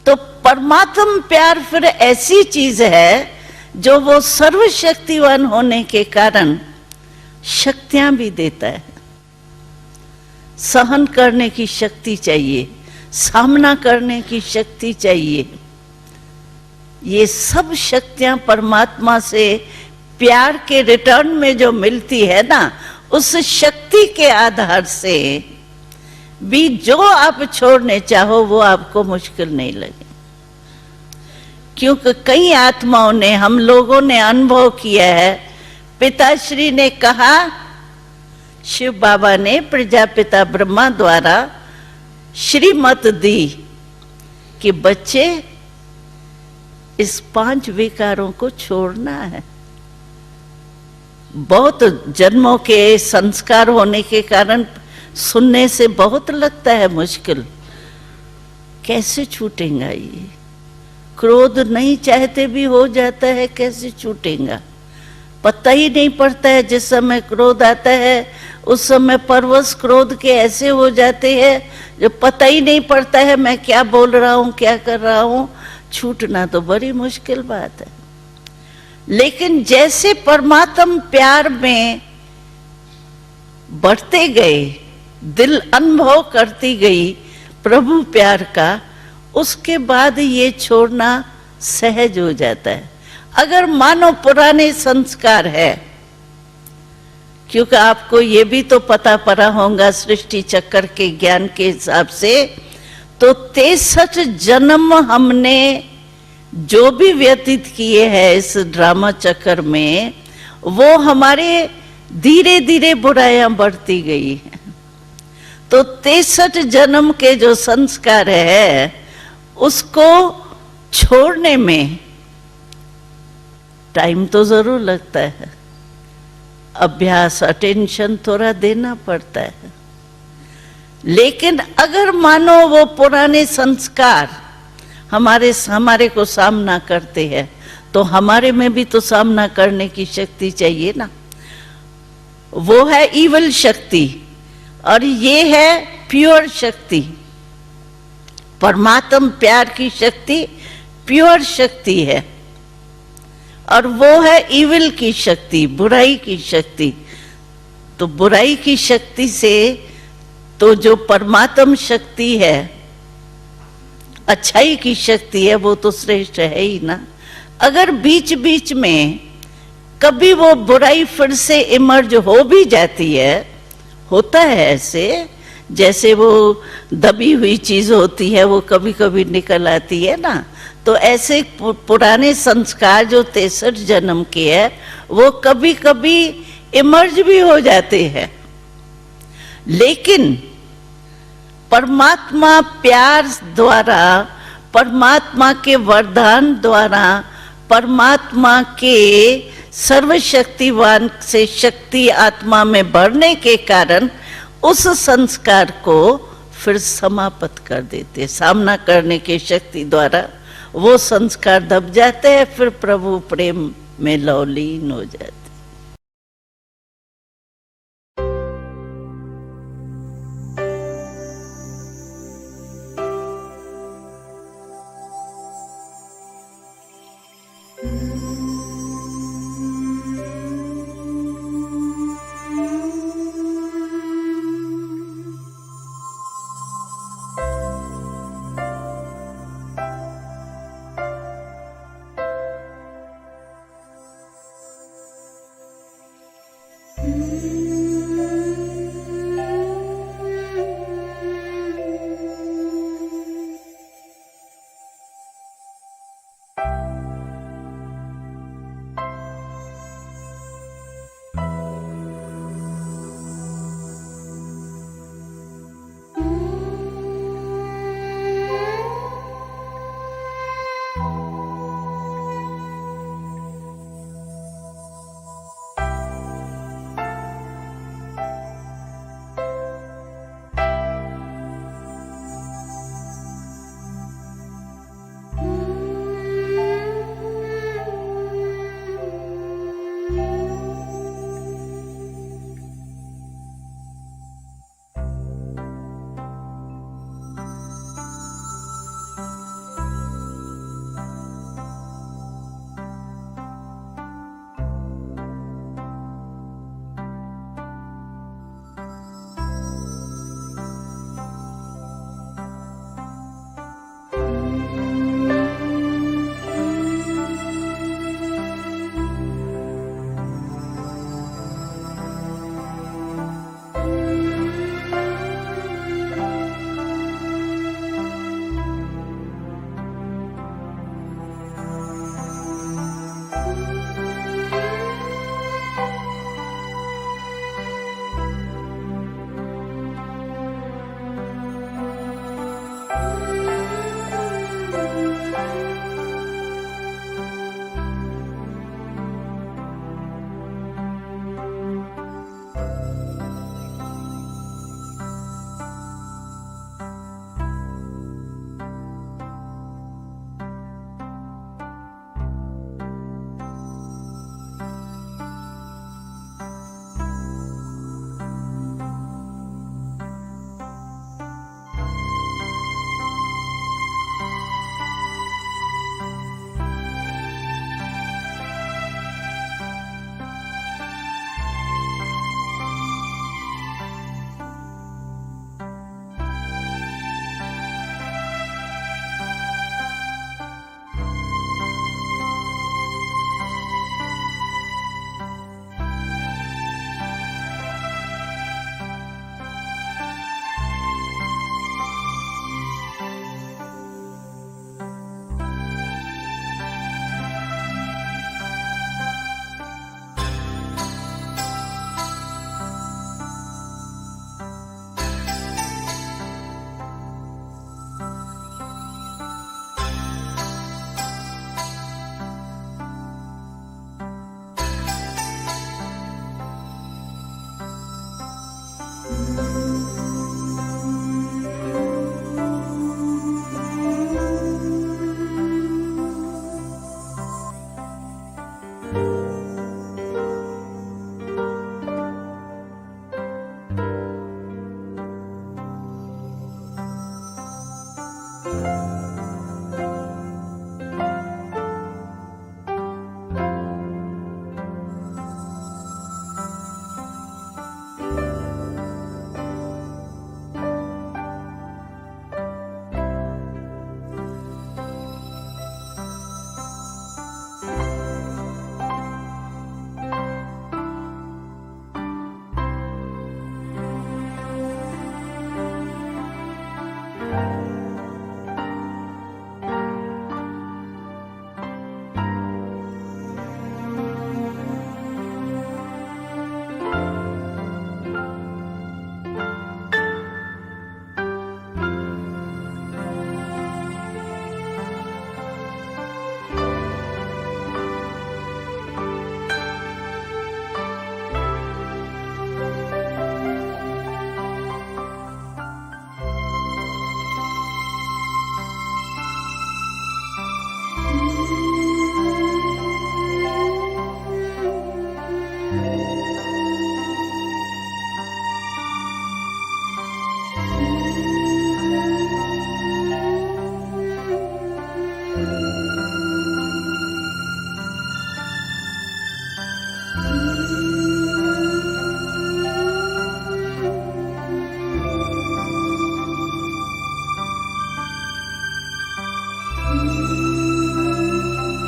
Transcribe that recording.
तो परमात्म प्यार फिर ऐसी चीज है जो वो सर्वशक्तिवान होने के कारण शक्तियां भी देता है। सहन करने की शक्ति चाहिए, सामना करने की शक्ति चाहिए। ये सब शक्तियां परमात्मा से प्यार के रिटर्न में जो मिलती है ना, उस शक्ति के आधार से भी जो आप छोड़ने चाहो वो आपको मुश्किल नहीं लगे। क्योंकि कई आत्माओं ने, हम लोगों ने अनुभव किया है। पिताश्री ने कहा, शिव बाबा ने प्रजापिता ब्रह्मा द्वारा श्रीमत दी कि बच्चे इस 5 विकारों को छोड़ना है। बहुत जन्मों के संस्कार होने के कारण सुनने से बहुत लगता है मुश्किल, कैसे छूटेगा ये? क्रोध नहीं चाहते भी हो जाता है, कैसे छूटेगा? पता ही नहीं पड़ता है। जिस समय क्रोध आता है उस समय परवश क्रोध के ऐसे हो जाते हैं जो पता ही नहीं पड़ता है मैं क्या बोल रहा हूँ, क्या कर रहा हूँ। छूटना तो बड़ी मुश्किल बात है। लेकिन जैसे परमात्म प्यार में बढ़ते गए, दिल अनुभव करती गई प्रभु प्यार का, उसके बाद ये छोड़ना सहज हो जाता है। अगर मानो पुराने संस्कार है, क्योंकि आपको ये भी तो पता पड़ा होगा सृष्टि चक्र के ज्ञान के हिसाब से, तो 63 जन्म हमने जो भी व्यतीत किए हैं इस ड्रामा चक्र में, वो हमारे धीरे धीरे बुराइयां बढ़ती गई हैं। तो 63 जन्म के जो संस्कार है उसको छोड़ने में टाइम तो जरूर लगता है, अभ्यास, अटेंशन थोड़ा देना पड़ता है। लेकिन अगर मानो वो पुराने संस्कार हमारे को सामना करते हैं, तो हमारे में भी तो सामना करने की शक्ति चाहिए ना। वो है ईवल शक्ति और ये है प्योर शक्ति। परमात्म प्यार की शक्ति प्योर शक्ति है और वो है ईविल की शक्ति, बुराई की शक्ति। तो बुराई की शक्ति से तो जो परमात्म शक्ति है, अच्छाई की शक्ति है, वो तो श्रेष्ठ है ही ना। अगर बीच बीच में कभी वो बुराई फिर से इमर्ज हो भी जाती है, होता है ऐसे, जैसे वो दबी हुई चीज होती है वो कभी कभी निकल आती है ना, तो ऐसे पुराने संस्कार जो 63 जन्म के है वो कभी कभी इमर्ज भी हो जाते हैं। लेकिन परमात्मा प्यार द्वारा, परमात्मा के वरदान द्वारा, परमात्मा के सर्वशक्तिवान से शक्ति आत्मा में बढ़ने के कारण उस संस्कार को फिर समाप्त कर देते, सामना करने की शक्ति द्वारा वो संस्कार दब जाते हैं, फिर प्रभु प्रेम में लवलीन हो जाते।